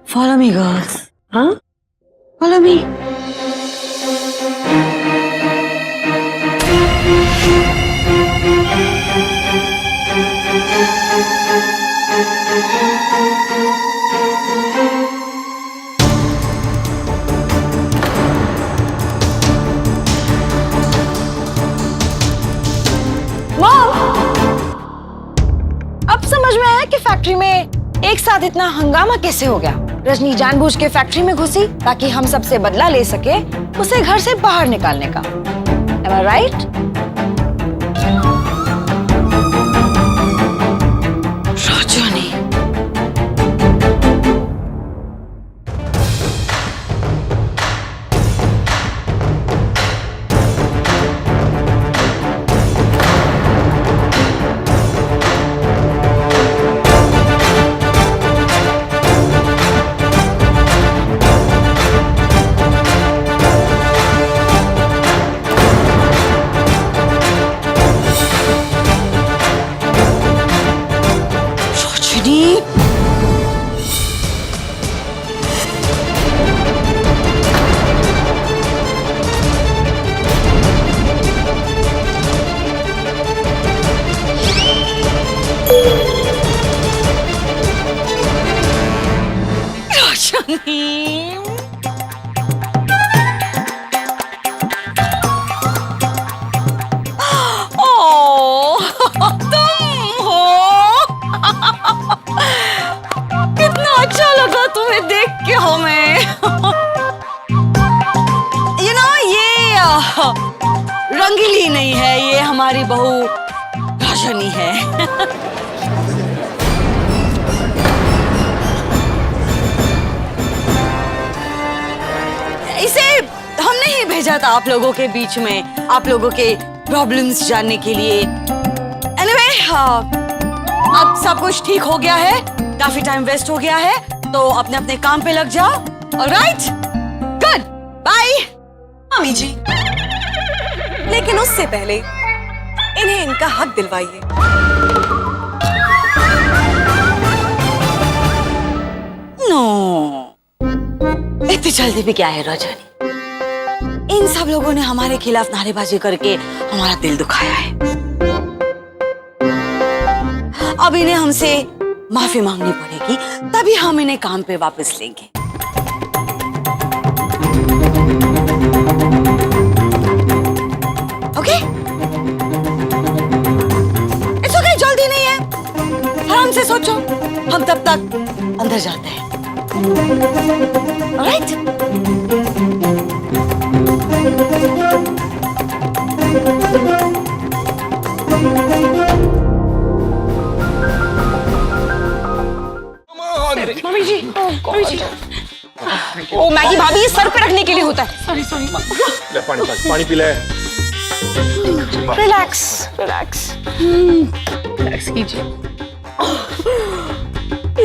Follow me, girls. Huh? Follow me. Mom, अब समझ में आया कि फैक्ट्री में एक साथ इतना हंगामा कैसे हो गया। रजनी जानबूझ के फैक्ट्री में घुसी ताकि हम सबसे बदला ले सके उसे घर से बाहर निकालने का। Am I right? रजनी, कितना अच्छा लगा तुम्हें देख के हमें। ये रंगीली नहीं है, ये हमारी बहू रजनी है। इसे हमने ही भेजा था आप लोगों के बीच में, आप लोगों के प्रॉब्लम्स जानने के लिए। एनीवे, अब सब कुछ ठीक हो गया है, काफी टाइम वेस्ट हो गया है, तो अपने अपने काम पे लग जाओ। Alright, goodbye. Mummy ji, लेकिन उससे पहले इन्हें इनका हक दिलवाइए। नो, इतनी जल्दी भी क्या है रजनी? इन सब लोगों ने हमारे खिलाफ नारेबाजी करके हमारा दिल दुखाया है। अब इन्हें हमसे माफी मांगनी पड़ेगी, तभी हम इन्हें काम पे वापस लेंगे। ओके? इट्स ओके, जल्दी नहीं है, आराम से सोचो, हम तब तक अंदर जाते हैं। ऑलराइट? मम्मी जी, मम्मी जी, ओ मैगी भाभी, ये सर पे रखने के लिए होता है। Sorry sorry. ले पानी पी ले। रिलैक्स रिलैक्स रिलैक्स कीजिए।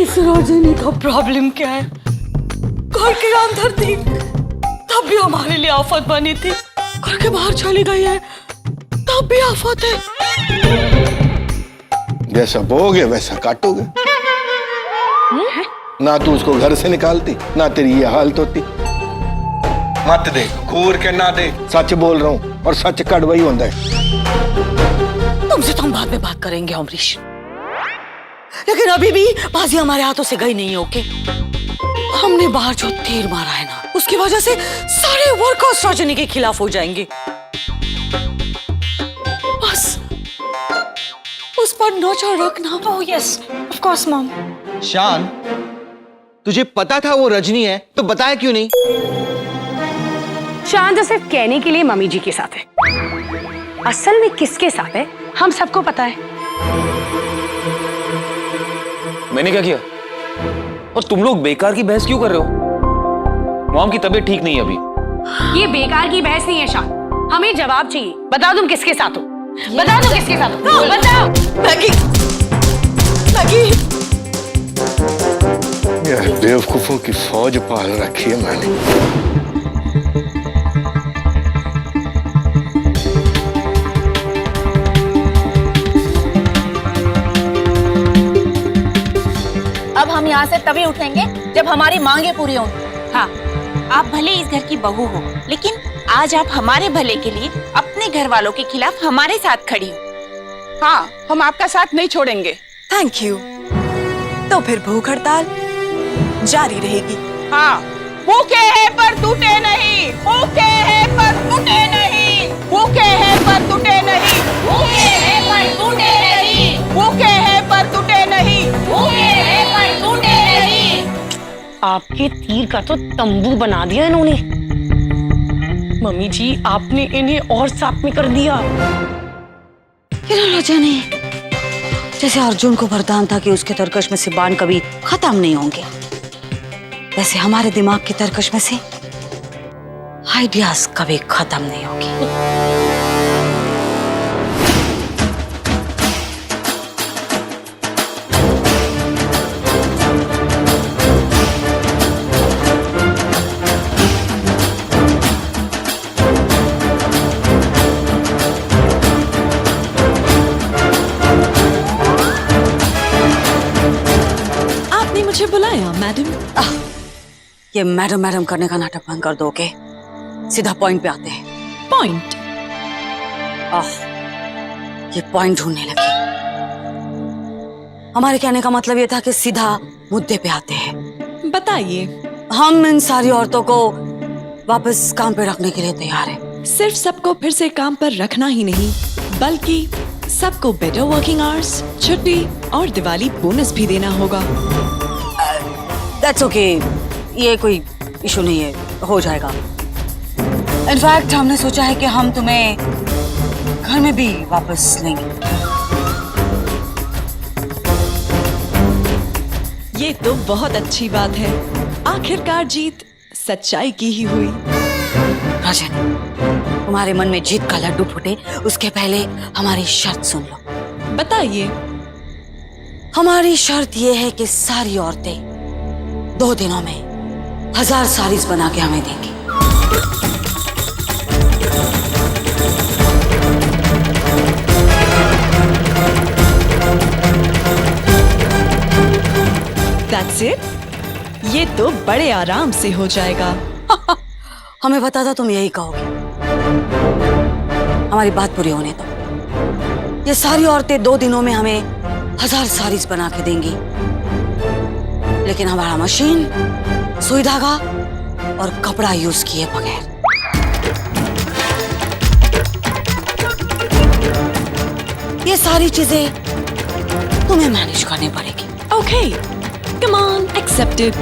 इस रजनी का प्रॉब्लम क्या है? घर के अंदर थी तब भी हमारे लिए आफत बनी थी, घर के बाहर चली गई है तब भी आफत है। जैसा बोगे वैसा काटोगे। ना तू उसको घर से निकालती, ना तेरी ये हालत होती। मत दे, घूर के ना दे। सच बोल रहा हूँ, और सच कड़वा ही होता है। तुमसे तो हम बाद में बात करेंगे अमरीश, लेकिन अभी भी बाजी हमारे हाथों से गई नहीं। ओके, हमने बाहर जो तीर मारा है ना, उसकी वजह से सारे वर्कर्स रजनी के खिलाफ हो जाएंगे। बस उस पर नजर रखना। Oh yes, of course mom. शान, तुझे पता था वो रजनी है, तो बताया क्यों नहीं? शान तो सिर्फ कहने के लिए मम्मी जी के साथ है, असल में किसके साथ है हम सबको पता है। मैंने क्या किया? और तुम लोग बेकार की बहस क्यों कर रहे हो? मॉम की तबीयत ठीक नहीं है अभी। ये बेकार की बहस नहीं है शान, हमें जवाब चाहिए। बताओ तुम किसके साथ हो, बताओ तुम किसके साथ हो, बताओ। मैगी, मैगी, यार बेवकूफों की फौज पाल रखी है मैंने। अब हम यहाँ से तभी उठेंगे जब हमारी मांगे पूरी हों। हाँ, आप भले इस घर की बहू हो, लेकिन आज आप हमारे भले के लिए अपने घर वालों के खिलाफ हमारे साथ खड़ी हो। हाँ, हम आपका साथ नहीं छोड़ेंगे। Thank you. तो फिर भूख हड़ताल जारी रहेगी। हाँ, भूखे हैं पर टूटे नहीं, भूखे हैं पर टूटे नहीं, भूखे हैं पर टूटे नहीं, भूखे हैं पर टूटे नहीं, भूखे हैं पर टूटे नहीं, भूखे हैं पर टूटे नहीं। आपके तीर का तो तंबू बना दिया इन्होंने। मम्मी जी, आपने इन्हें और साथ में कर दिया। राजा ने जैसे अर्जुन को वरदान था कि उसके तरकश में से बाण कभी खत्म नहीं होंगे, वैसे हमारे दिमाग की तरकश में से आइडियाज कभी खत्म नहीं होंगे। आपने मुझे बुलाया मैडम? ये मैडम मैडम करने का नाटक बंद कर दो, ओके? सीधा पॉइंट पे आते हैं। पॉइंट? ये पॉइंट ढूंढने लगी। हमारे कहने का मतलब ये था कि सीधा मुद्दे पे आते हैं। बताइए। हम इन सारी औरतों को वापस काम पे रखने के लिए तैयार हैं। सिर्फ सबको फिर से काम पर रखना ही नहीं, बल्कि सबको बेटर वर्किंग आवर्स, छुट्टी और दिवाली बोनस भी देना होगा। दैट्स ओके, ये कोई इशू नहीं है, हो जाएगा। इनफैक्ट हमने सोचा है कि हम तुम्हें घर में भी वापस लेंगे। ये तो बहुत अच्छी बात है। आखिरकार जीत सच्चाई की ही हुई। राजन, तुम्हारे मन में जीत का लड्डू फूटे उसके पहले हमारी शर्त सुन लो। बताइए। हमारी शर्त ये है कि सारी औरतें 2 दिनों में 1000 साड़ीज बना के हमें देंगी। That's it? ये तो बड़े आराम से हो जाएगा। हमें पता था तुम यही कहोगे। हमारी बात पूरी होने दो। ये सारी औरतें 2 दिनों में हमें 1000 साड़ीज बना के देंगी, लेकिन हमारा मशीन, सुई धागा और कपड़ा यूज किए बगैर। ये सारी चीजें तुम्हें मैनेज करनी पड़ेगी। Okay, come on, accepted.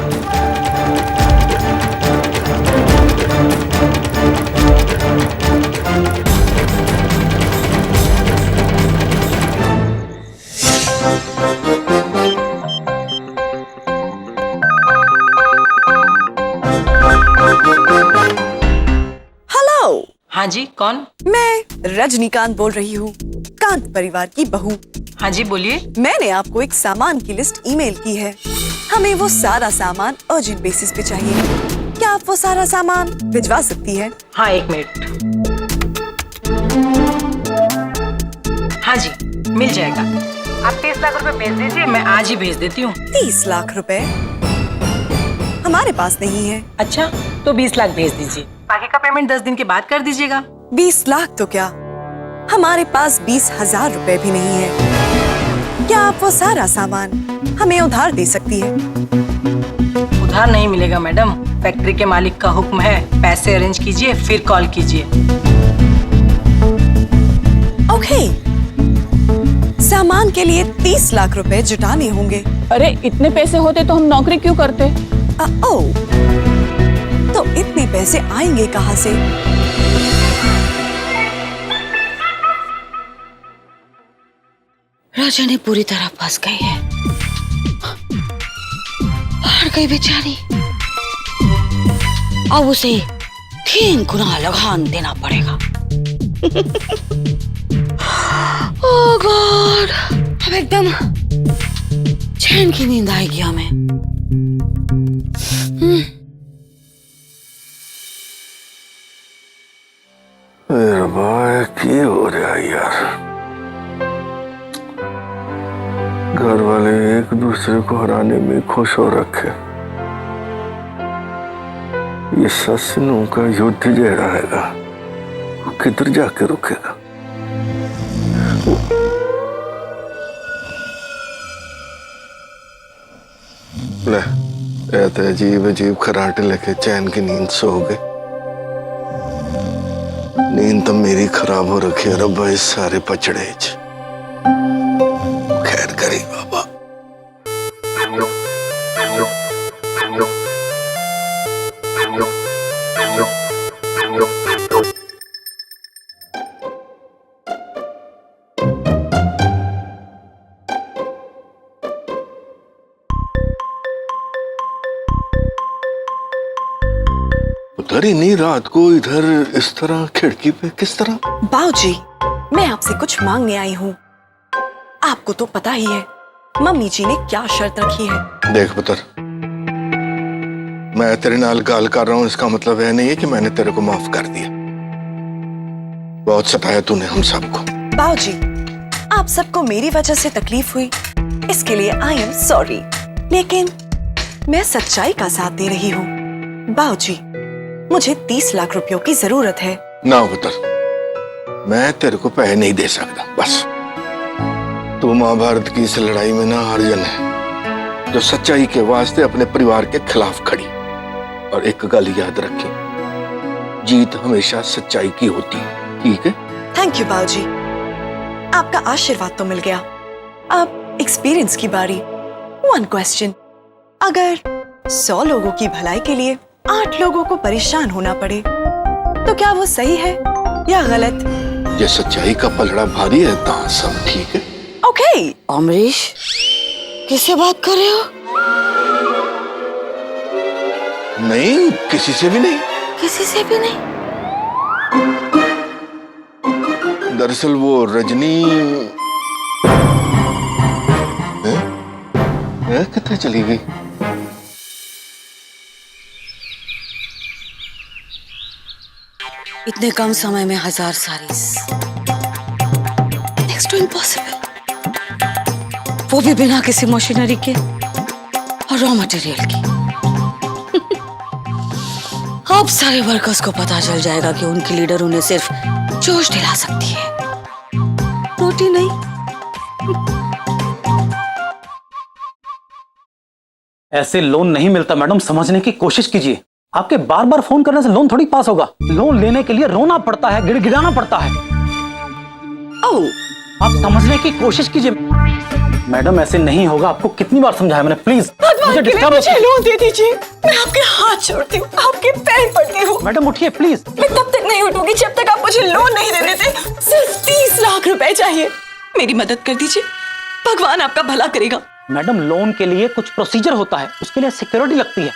Hello. हाँ जी, कौन? मैं रजनीकांत बोल रही हूँ, कांत परिवार की बहू। हाँ जी, बोलिए। मैंने आपको एक सामान की लिस्ट ईमेल की है। हमें वो सारा सामान अर्जेंट बेसिस पे चाहिए। क्या आप वो सारा सामान भिजवा सकती है? हाँ, 1 मिनट। हाँ जी, मिल जाएगा। आप 30 लाख रुपए भेज दीजिए, मैं आज ही भेज देती हूँ। 30 लाख रुपए हमारे पास नहीं है। अच्छा, तो 20 लाख भेज दीजिए। बाकी का पेमेंट 10 दिन के बाद कर दीजिएगा। 20 लाख तो क्या, हमारे पास 20,000 रुपए भी नहीं है। क्या आप वो सारा सामान हमें उधार दे सकती है? उधार नहीं मिलेगा मैडम, फैक्ट्री के मालिक का हुक्म है। पैसे अरेंज कीजिए, फिर कॉल कीजिए। ओके, सामान के लिए 30 लाख रुपए जुटाने होंगे। अरे, इतने पैसे होते तो हम नौकरी क्यों करते? ओ, तो इतने पैसे आएंगे कहाँ से? राजा ने पूरी तरह फंस गई है। हार गई बेचारी। अब उसे 3 गुना लगान देना पड़ेगा। ओह गॉड, अब एकदम चैन की नींद आएगी हमें। की हो रहा है यार, घर वाले एक दूसरे को हराने में खुश हो रखे, ये ससनों का युद्ध जहरा हैगा, किधर जाके रुकेगा? ले, ये तो अजीब अजीब खराटे लेके चैन की नींद सो गए। नींद तो मेरी खराब हो रखी है रब्बा इस सारे पचड़े च। खैर करी बाबा। उधर ही नहीं, रात को इधर इस तरह खिड़की पे किस तरह? बाऊजी, मैं आपसे कुछ मांगने आई हूँ। आपको तो पता ही है मम्मी जी ने क्या शर्त रखी है। देख पुत्र, मैं तेरे नाल गाल कर रहा हूँ, इसका मतलब यह नहीं है कि मैंने तेरे को माफ कर दिया। बहुत सताया तूने हम सबको। बाऊजी, आप सबको मेरी वजह से तकलीफ हुई, इसके लिए आई एम सॉरी, लेकिन मैं सच्चाई का साथ दे रही हूँ। बाऊजी, मुझे 30 लाख रुपयों की जरूरत है। ना पुत्र, मैं तेरे को पैसे नहीं दे सकता। बस तू महाभारत की इस लड़ाई में ना अर्जुन है, जो सच्चाई के वास्ते अपने परिवार के खिलाफ खड़ी। और एक गल याद रखी, जीत हमेशा सच्चाई की होती है, ठीक है? थैंक यू बाऊजी, आपका आशीर्वाद तो मिल गया। अब एक्सपीरियंस की बारी। 1 क्वेश्चन, अगर 100 लोगों की भलाई के लिए 8 लोगों को परेशान होना पड़े तो क्या वो सही है या गलत? ये सच्चाई का पलड़ा भारी है, ता सब ठीक है। ओके। अमरीश, किससे बात कर रहे हो? नहीं, किसी से भी नहीं। किसी से भी नहीं। दरअसल वो रजनी कितने चली गई? इतने कम समय में 1000 साड़ीज, नेक्स्ट टू इम्पॉसिबल, वो भी बिना किसी मशीनरी के और रॉ मटेरियल की। अब सारे वर्कर्स को पता चल जाएगा कि उनकी लीडर उन्हें सिर्फ जोश दिला सकती है, रोटी नहीं। ऐसे लोन नहीं मिलता मैडम, समझने की कोशिश कीजिए। आपके बार बार फोन करने से लोन थोड़ी पास होगा। लोन लेने के लिए रोना पड़ता है, गिड़गिड़ाना पड़ता है। ओह, आप समझने की कोशिश कीजिए मैडम, ऐसे नहीं होगा। आपको कितनी बार समझाया मैंने, प्लीज मुझे डिस्टर्ब। मुझे लोन दे दीजिए, मैं आपके हाथ जोड़ती हूँ, आपके पैर पड़ती हूँ। मैडम उठिए प्लीज। मैं तब तक नहीं उठूंगी जब तक आप मुझे लोन नहीं दे देते। सिर्फ 30 लाख रुपए चाहिए, मेरी मदद कर दीजिए, भगवान आपका भला करेगा। मैडम लोन के लिए कुछ प्रोसीजर होता है, उसके लिए सिक्योरिटी लगती है।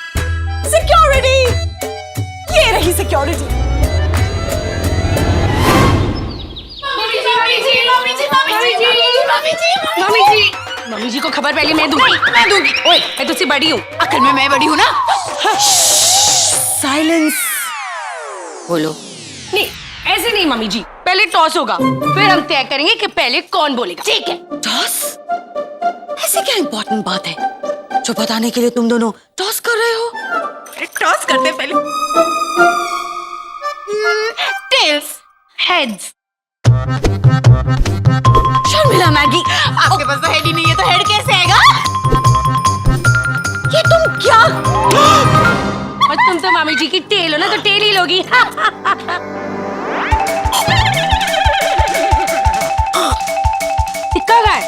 सिक्योरिटी, ये रही सिक्योरिटी। मम्मी जी को खबर पहले मैं दूंगी। ओए, मैं तुझसे बड़ी हूँ, अकल में मैं बड़ी हूँ ना। साइलेंस। बोलो। नहीं, ऐसे नहीं मम्मी जी, पहले टॉस होगा, फिर हम तय करेंगे कि पहले कौन बोलेगा। ठीक है? टॉस? ऐसी क्या इंपॉर्टेंट बात है जो बताने के लिए तुम दोनों टॉस कर रहे हो? टॉस करते पहले। Tales, heads. शर्मिला मैगी, आपके पास तो हेड ही नहीं है तो हेड कैसे आएगा? ये तुम क्या? और तुम तो मामी जी की टेल हो ना, तो टेल ही लोगी। सिक्का कहाँ है?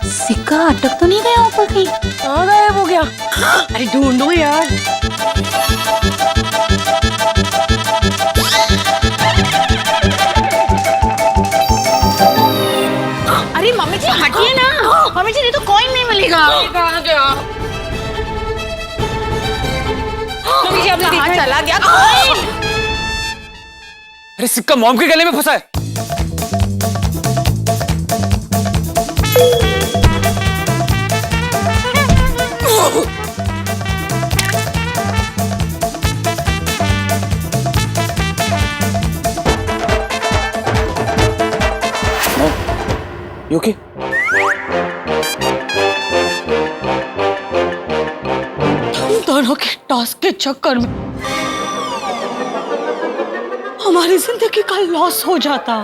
सिक्का अटक तो नहीं गया ऊपर कहीं? कहाँ गायब हो गया? अरे ढूंढो यार। अरे मम्मी जी हटिए ना, मम्मी जी नहीं तो कॉइन नहीं मिलेगा। कहाँ गया? मम्मी जी आपने कहाँ देखा चला गया कॉइन? अरे सिक्का मॉम के गले में फंसा है। You okay? तुम दोनों दोनों के टास्क के चक्कर में हमारी जिंदगी का लॉस हो जाता।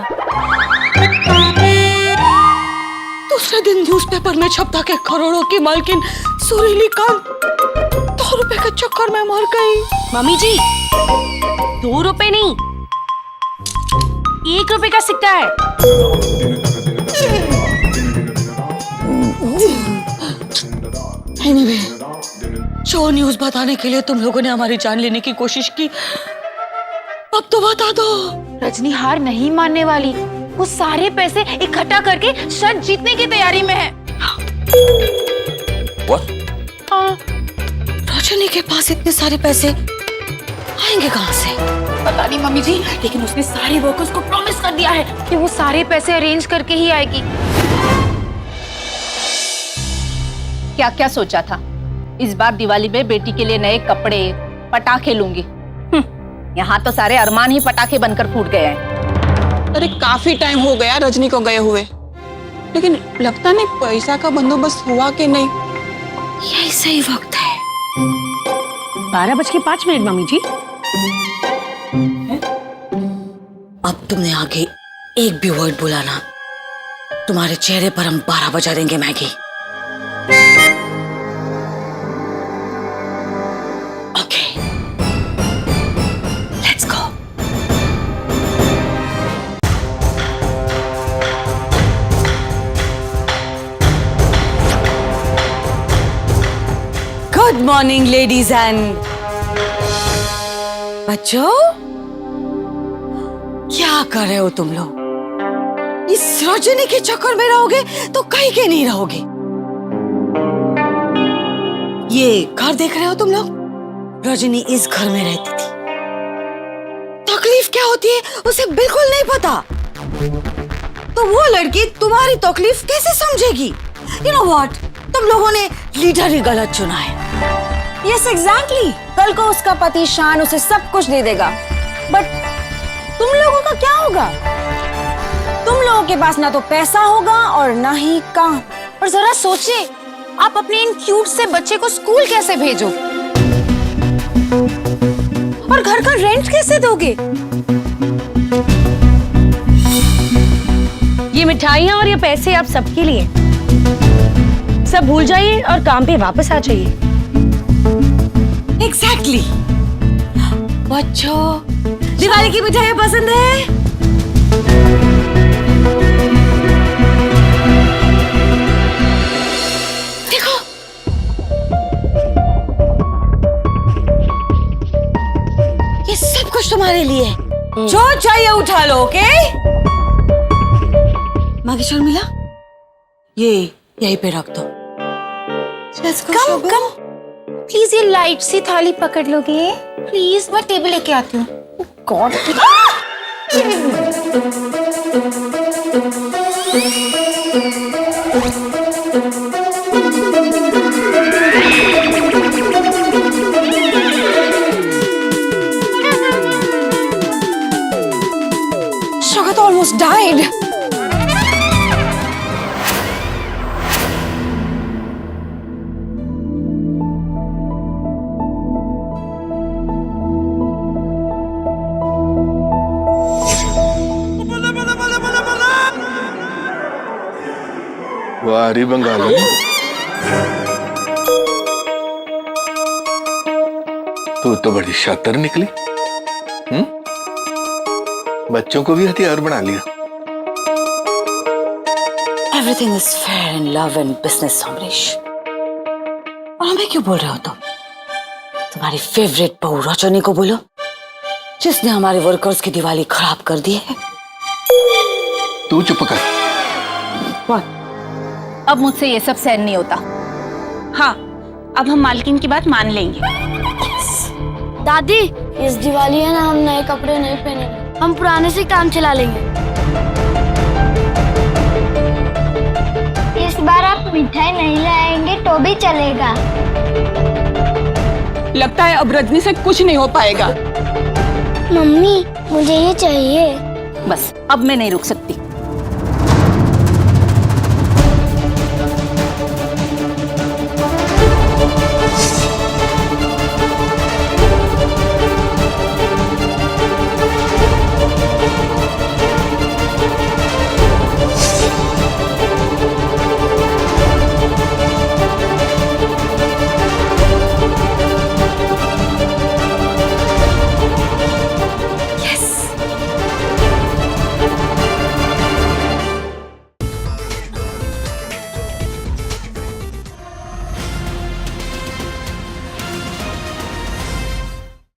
दूसरे दिन न्यूज़पेपर में छपता के करोड़ों की मालकिन सुरीली कांत 2 रुपए के चक्कर में मर गई। मम्मी जी 2 रुपए नहीं, 1 रुपए का सिक्का है। Anyway, जो न्यूज़ बताने के लिए तुम लोगों ने हमारी जान लेने की कोशिश की, अब तो बता दो। रजनी हार नहीं मानने वाली। वो सारे पैसे इकट्ठा करके शर्त जीतने की तैयारी में है। What? रजनी के पास इतने सारे पैसे आएंगे कहाँ से? पता नहीं मम्मी जी, लेकिन उसने सारे वर्कर्स को प्रॉमिस कर दिया है कि वो सारे पैसे अरेंज करके ही आएगी। क्या क्या सोचा था? इस बार दिवाली में बेटी के लिए नए कपड़े, पटाखे लूंगी। यहाँ तो सारे अरमान ही पटाखे बनकर फूट गए हैं। अरे काफी टाइम हो गया रजनी को गए हुए, लेकिन लगता नहीं पैसा का बंदोबस्त हुआ कि नहीं। यही सही वक्त है। 12:05 मम्मी जी। अब तुमने आगे एक भी वर्ड बोला ना, तुम्हारे चेहरे पर हम 12 बजा देंगे Maggi. Okay, let's go. Good morning ladies and बच्चों, क्या कर रहे हो तुम लोग? इस रजनी के चक्कर में रहोगे तो कहीं के नहीं रहोगे। ये घर देख रहे हो तुम लोग? रजनी इस घर में रहती थी। तकलीफ क्या होती है उसे बिल्कुल नहीं पता, तो वो लड़की तुम्हारी तकलीफ कैसे समझेगी? You know what? तुम लोगों ने लीडर ही गलत चुना है। Yes, exactly. कल को उसका पति शान उसे सब कुछ दे देगा, बट तुम लोगों का क्या होगा? तुम लोगों के पास ना तो पैसा होगा और ना ही काम। और जरा सोचिए, आप अपने इन क्यूट से बच्चे को स्कूल कैसे भेजो? और घर का रेंट कैसे दोगे? ये मिठाइयाँ और ये पैसे आप सबके लिए। सब भूल जाइए और काम पे वापस आ जाइए। एग्जैक्टली। बच्चों, दिवाली की मिठाइयाँ पसंद है? देखो, ये सब कुछ तुम्हारे लिए। जो चाहिए उठा लो, ओके? मागी शर्मिला, ये यहीं पे रख दो। कम कम, प्लीज ये लाइट सी थाली पकड़ लोगे? प्लीज, मैं टेबल लेके आती हूँ। God, Shagat almost died. वारी बंगाली, तू तो बड़ी शातिर निकली। बच्चों को भी हथियार बना लिया। Everything is fair in love and business, Amrish. और हमें क्यों बोल रहे हो तुम? तुम्हारी फेवरेट बहू रजनी को बोलो, जिसने हमारे वर्कर्स की दिवाली खराब कर दी है। तू चुप कर। What? अब मुझसे ये सब सहन नहीं होता। हाँ, अब हम मालकिन की बात मान लेंगे। दादी, इस दिवाली है ना, हम नए कपड़े नहीं पहनेंगे, हम पुराने से काम चला लेंगे। इस बार आप मिठाई नहीं लाएंगे तो भी चलेगा। लगता है अब रजनी से कुछ नहीं हो पाएगा। मम्मी, मुझे ये चाहिए। बस अब मैं नहीं रुक सकती।